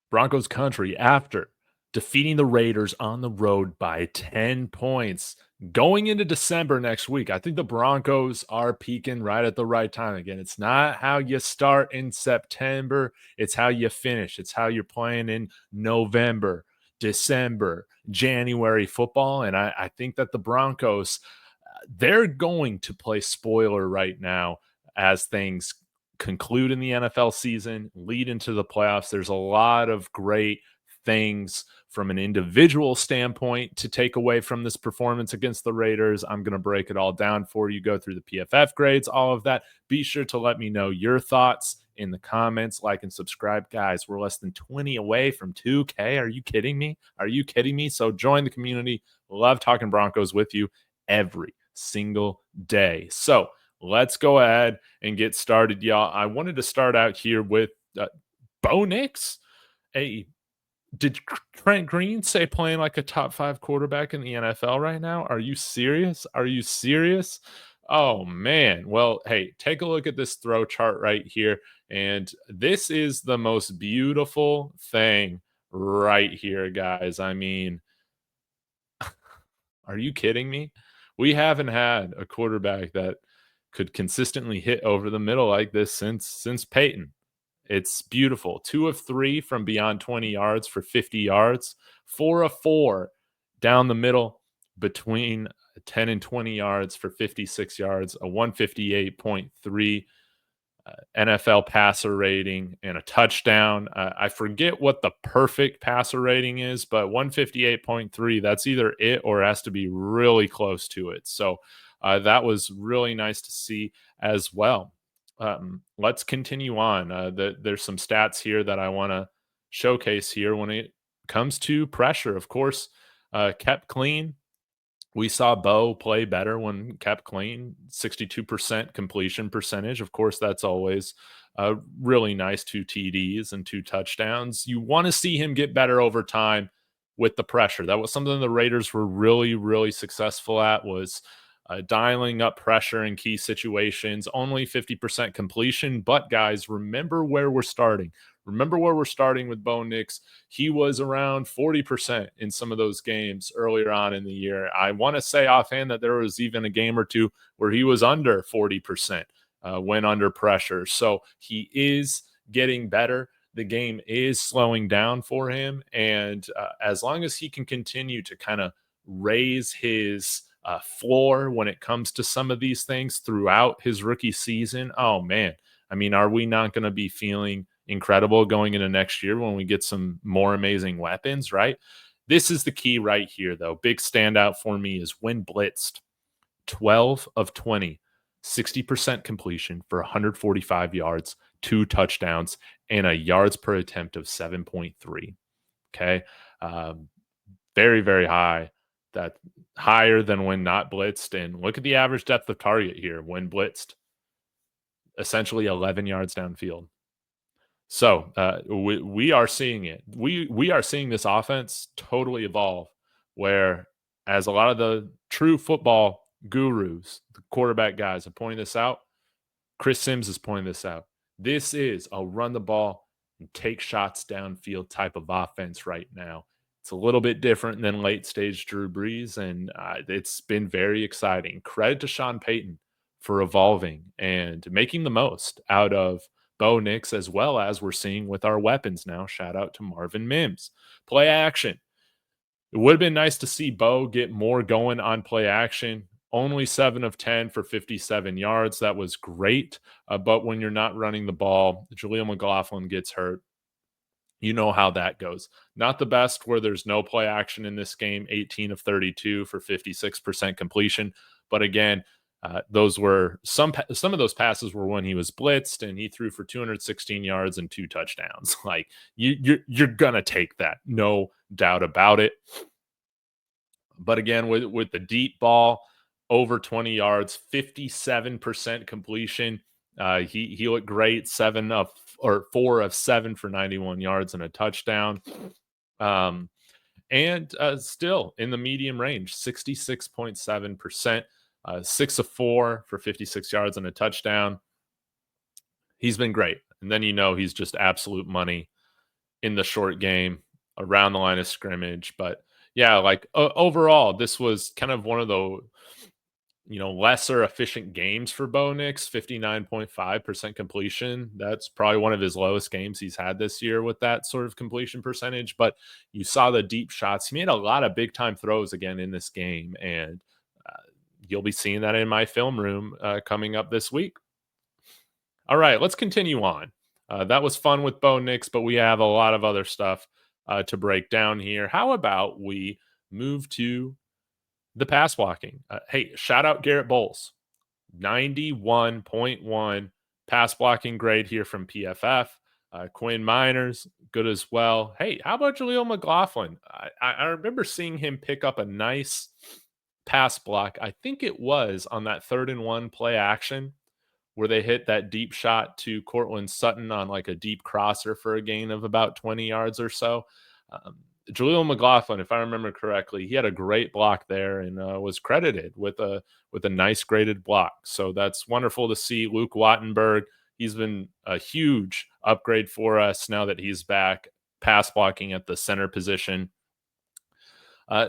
Broncos country after defeating the Raiders on the road by 10 points. Going into December next week, I think the Broncos are peaking right at the right time. Again, it's not how you start in September, it's how you finish. It's how you're playing in November, December, January football. And I think that the Broncos, they're going to play spoiler right now as things conclude in the NFL season, lead into the playoffs. There's a lot of great things from an individual standpoint to take away from this performance against the Raiders. I'm going to break it all down for you, go through the PFF grades, all of that. Be sure to let me know your thoughts in the comments, like and subscribe. Guys, we're less than 20 away from 2K. Are you kidding me? Are you kidding me? So join the community. Love talking Broncos with you every single day. So let's go ahead and get started, y'all. I wanted to start out here with Bo Nix. Hey, did Trent Green say playing like a top 5 quarterback in the NFL right now? Are you serious? Are you serious? Oh, man. Well, hey, take a look at this throw chart right here. And this is the most beautiful thing right here, guys. I mean, are you kidding me? We haven't had a quarterback that could consistently hit over the middle like this since Peyton. It's beautiful. 2 of 3 from beyond 20 yards for 50 yards. 4 of 4 down the middle between 10 and 20 yards for 56 yards, a 158.3 NFL passer rating, and a touchdown. I forget what the perfect passer rating is, but 158.3, that's either it or it has to be really close to it. So that was really nice to see as well. Let's continue on. There's some stats here that I want to showcase here when it comes to pressure. Of course, kept clean. We saw Bo play better when kept clean, 62% completion percentage. Of course, that's always really nice. 2 TDs and 2 touchdowns. You want to see him get better over time with the pressure. That was something the Raiders were really, really successful at, was dialing up pressure in key situations. Only 50% completion. But guys, remember where we're starting. Remember where we're starting with Bo Nix. He was around 40% in some of those games earlier on in the year. I want to say offhand that there was even a game or two where he was under 40% when under pressure. So he is getting better. The game is slowing down for him. And as long as he can continue to kind of raise his floor when it comes to some of these things throughout his rookie season, oh man, I mean, are we not going to be feeling incredible going into next year when we get some more amazing weapons, right? This is the key right here, though. Big standout for me is when blitzed, 12 of 20, 60% completion for 145 yards, 2 touchdowns, and a yards per attempt of 7.3. Okay. Very, very high. That higher than when not blitzed. And look at the average depth of target here when blitzed, essentially 11 yards downfield. So we are seeing it. We are seeing this offense totally evolve, where as a lot of the true football gurus, the quarterback guys are pointing this out. Chris Sims is pointing this out. This is a run the ball and take shots downfield type of offense right now. It's a little bit different than late stage Drew Brees, and it's been very exciting. Credit to Sean Payton for evolving and making the most out of Bo Nix, as well as we're seeing with our weapons now. Shout out to Marvin Mims. Play action. It would have been nice to see Bo get more going on play action. Only 7 of 10 for 57 yards. That was great. But when you're not running the ball, Jaleel McLaughlin gets hurt. You know how that goes. Not the best where there's no play action in this game. 18 of 32 for 56% completion. But again, those were some of those passes were when he was blitzed and he threw for 216 yards and 2 touchdowns. Like you're gonna take that, no doubt about it. But again, with the deep ball, over 20 yards, 57% completion. He looked great. 4 of 7 for 91 yards and a touchdown. And still in the medium range, 66.7%. 6 of 4 for 56 yards and a touchdown. He's been great. And then he's just absolute money in the short game around the line of scrimmage. But yeah, like overall, this was kind of one of the lesser efficient games for Bo Nix. 59.5% completion. That's probably one of his lowest games he's had this year with that sort of completion percentage. But you saw the deep shots. He made a lot of big time throws again in this game, and you'll be seeing that in my film room coming up this week. All right, let's continue on. That was fun with Bo Nix, but we have a lot of other stuff to break down here. How about we move to the pass blocking? Hey, shout out Garrett Bowles. 91.1 pass blocking grade here from PFF. Quinn Miners, good as well. Hey, how about Jaleel McLaughlin? I remember seeing him pick up a nice pass block. I think it was on that 3rd-and-1 play action where they hit that deep shot to Cortland Sutton on like a deep crosser for a gain of about 20 yards or so. Um, Jaleel McLaughlin, if I remember correctly, he had a great block there and was credited with a nice graded block. So that's wonderful to see. Luke Wattenberg, he's been a huge upgrade for us now that he's back pass blocking at the center position.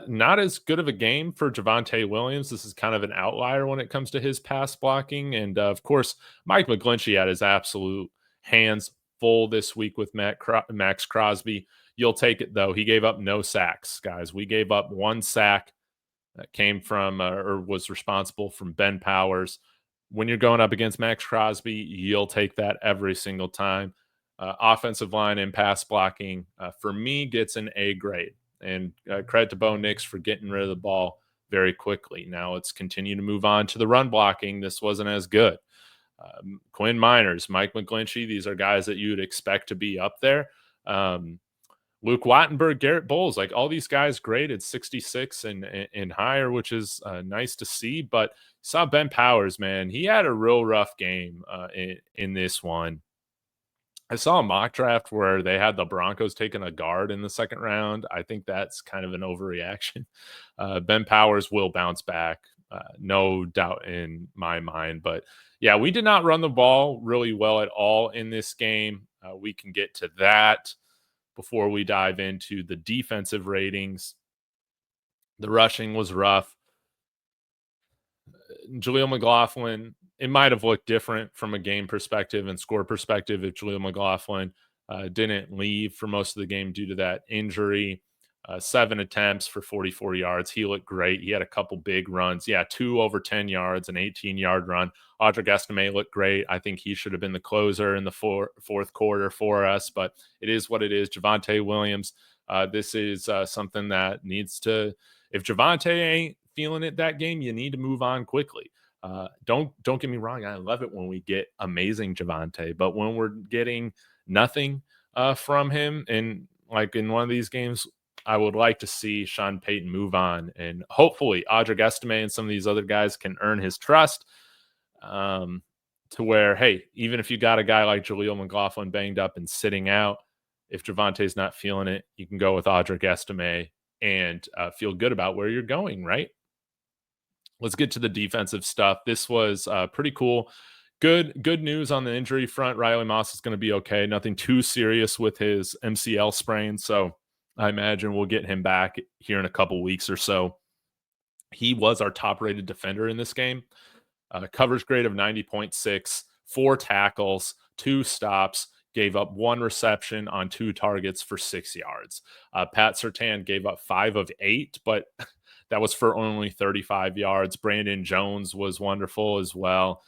Not as good of a game for Javonte Williams. This is kind of an outlier when it comes to his pass blocking. And of course, Mike McGlinchey had his absolute hands full this week with Max Crosby. You'll take it, though. He gave up no sacks, guys. We gave up 1 sack that came from or was responsible from Ben Powers. When you're going up against Max Crosby, you'll take that every single time. Offensive line and pass blocking, for me, gets an A grade. And credit to Bo Nix for getting rid of the ball very quickly. Now let's continue to move on to the run blocking. This wasn't as good. Quinn Miners, Mike McGlinchey, these are guys that you would expect to be up there. Luke Wattenberg, Garrett Bowles, like all these guys graded 66 and higher, which is nice to see. But saw Ben Powers, man, he had a real rough game in this one. I saw a mock draft where they had the Broncos taking a guard in the 2nd round. I think that's kind of an overreaction. Ben Powers will bounce back, no doubt in my mind. But yeah, we did not run the ball really well at all in this game. We can get to that before we dive into the defensive ratings. The rushing was rough. Jaleel McLaughlin, it might have looked different from a game perspective and score perspective if Jaleel McLaughlin didn't leave for most of the game due to that injury. 7 attempts for 44 yards. He looked great. He had a couple big runs. Yeah, 2 over 10 yards, an 18-yard run. Audric Estime looked great. I think he should have been the closer in the fourth quarter for us, but it is what it is. Javonte Williams, this is something that needs to – if Javonte ain't feeling it that game, you need to move on quickly. Don't get me wrong. I love it when we get amazing Javonte, but when we're getting nothing from him, and like in one of these games, I would like to see Sean Payton move on, and hopefully Audric Estime and some of these other guys can earn his trust to where, hey, even if you got a guy like Jaleel McLaughlin banged up and sitting out, if Javonte's not feeling it, you can go with Audric Estime and feel good about where you're going, right? Let's get to the defensive stuff. This was pretty cool. Good news on the injury front. Riley Moss is going to be okay. Nothing too serious with his MCL sprain, so I imagine we'll get him back here in a couple weeks or so. He was our top-rated defender in this game. Coverage grade of 90.6, 4 tackles, 2 stops, gave up 1 reception on 2 targets for 6 yards. Pat Surtain gave up 5 of 8, but that was for only 35 yards. Brandon Jones was wonderful as well.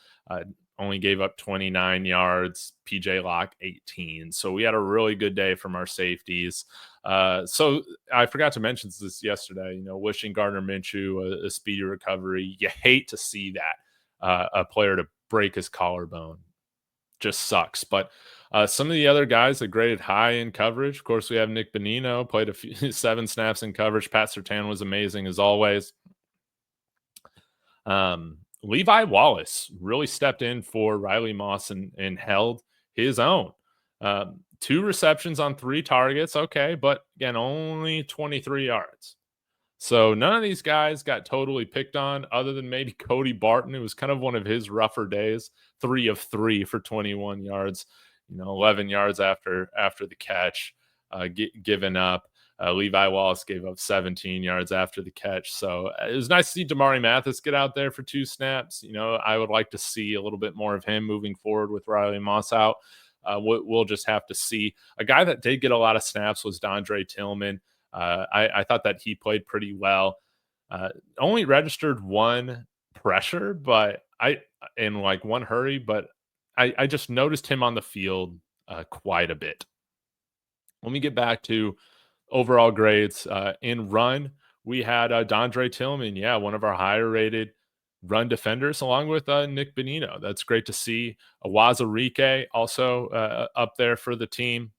Only gave up 29 yards. PJ Locke, 18. So we had a really good day from our safeties. So I forgot to mention this yesterday, wishing Gardner Minshew a speedy recovery. You hate to see that, a player to break his collarbone. Just sucks. But some of the other guys that graded high in coverage, of course, we have Nick Bonino, played a few 7 snaps in coverage. Pat Surtain was amazing as always. Levi Wallace really stepped in for Riley Moss and held his own. 2 receptions on 3 targets. Okay, but again, only 23 yards. So none of these guys got totally picked on other than maybe Cody Barton. It was kind of one of his rougher days. 3 of 3 for 21 yards, 11 yards after the catch. given up. Levi Wallace gave up 17 yards after the catch. So it was nice to see Damari Mathis get out there for 2 snaps. I would like to see a little bit more of him moving forward with Riley Moss out. We'll just have to see. A guy that did get a lot of snaps was Dondre Tillman. I thought that he played pretty well. Only registered 1 pressure, but in like 1 hurry, but I just noticed him on the field quite a bit. Let me get back to overall grades. In run, we had Dondre Tillman, one of our higher rated run defenders, along with Nick Benino. That's great to see. Awazarike also up there for the team.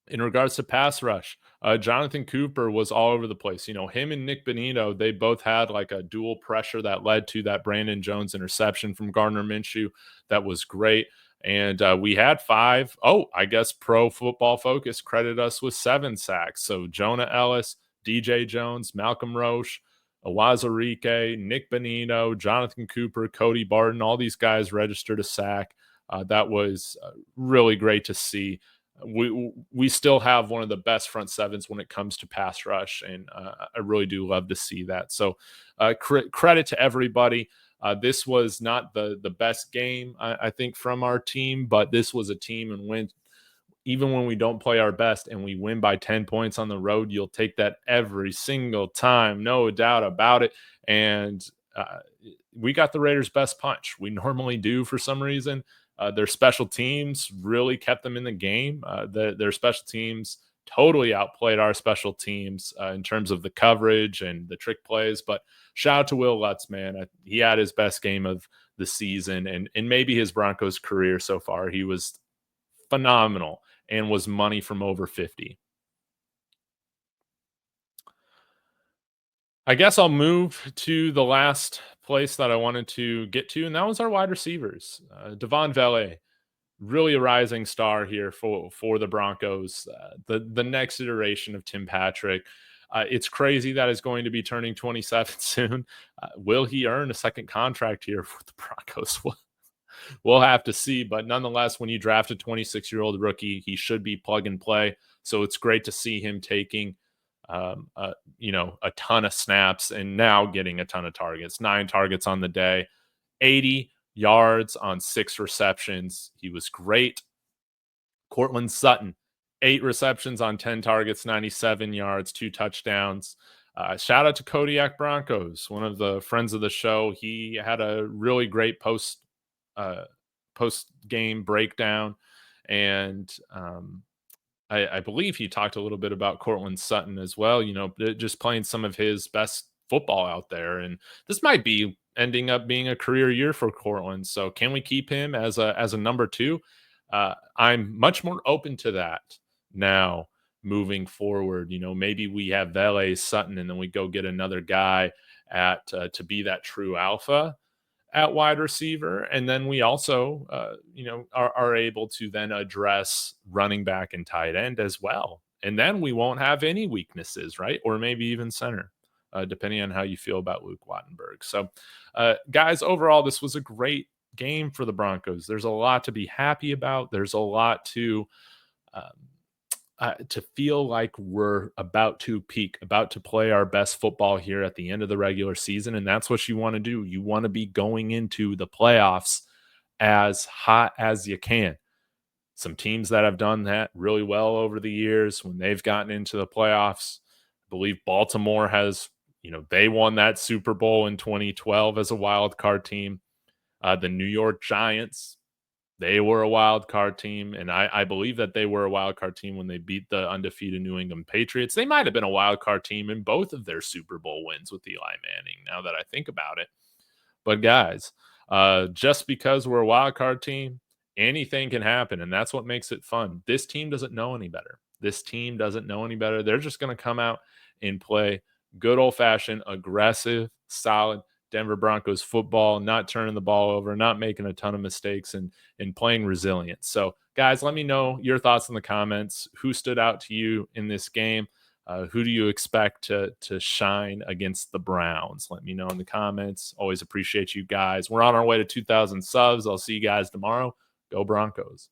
In regards to pass rush, Jonathan Cooper was all over the place. Him and Nick Benino, they both had like a dual pressure that led to that Brandon Jones interception from Gardner Minshew. That was great. And we had 5. Oh, I guess Pro Football Focus credited us with 7 sacks. So Jonah Ellis, DJ Jones, Malcolm Roche, Awazarike, Nick Benino, Jonathan Cooper, Cody Barton, all these guys registered a sack. That was really great to see. We still have one of the best front sevens when it comes to pass rush, and I really do love to see that. So credit to everybody. This was not the best game, I think, from our team, but this was a team and win. Even when we don't play our best and we win by 10 points on the road, you'll take that every single time, no doubt about it. And we got the Raiders' best punch. We normally do for some reason. Their special teams really kept them in the game. Their special teams totally outplayed our special teams in terms of the coverage and the trick plays. But shout out to Will Lutz, man. He had his best game of the season and maybe his Broncos career so far. He was phenomenal and was money from over 50. I guess I'll move to the last place that I wanted to get to, and that was our wide receivers. Devon Vele, really a rising star here for the Broncos. The next iteration of Tim Patrick. It's crazy that he's going to be turning 27 soon. Will he earn a second contract here for the Broncos? We'll have to see. But nonetheless, when you draft a 26-year-old rookie, he should be plug and play. So it's great to see him taking a ton of snaps and now getting a ton of targets. 9 targets on the day, 80 yards on 6 receptions. He was great. Cortland Sutton, 8 receptions on 10 targets, 97 yards, 2 touchdowns. Shout out to Kodiak Broncos, one of the friends of the show. He had a really great post game breakdown, and I believe he talked a little bit about Cortland Sutton as well, just playing some of his best football out there. And this might be ending up being a career year for Cortland. So can we keep him as a number 2? I'm much more open to that now moving forward. Maybe we have Vele, Sutton, and then we go get another guy to be that true alpha at wide receiver. And then we also, are able to then address running back and tight end as well. And then we won't have any weaknesses, right? Or maybe even center, depending on how you feel about Luke Wattenberg. So, guys, overall, this was a great game for the Broncos. There's a lot to be happy about. There's a lot to feel like we're about to peak, about to play our best football here at the end of the regular season. And that's what you want to do. You want to be going into the playoffs as hot as you can. Some teams that have done that really well over the years when they've gotten into the playoffs. I believe Baltimore has, they won that Super Bowl in 2012 as a wild card team. The New York Giants, they were a wild card team, and I believe that they were a wild card team when they beat the undefeated New England Patriots. They might have been a wild card team in both of their Super Bowl wins with Eli Manning, now that I think about it. But guys, just because we're a wild card team, anything can happen, and that's what makes it fun. This team doesn't know any better. They're just going to come out and play good old-fashioned, aggressive, solid Denver Broncos football, not turning the ball over, not making a ton of mistakes, and playing resilient. So, guys, let me know your thoughts in the comments. Who stood out to you in this game? Who do you expect to shine against the Browns? Let me know in the comments. Always appreciate you guys. We're on our way to 2,000 subs. I'll see you guys tomorrow. Go Broncos.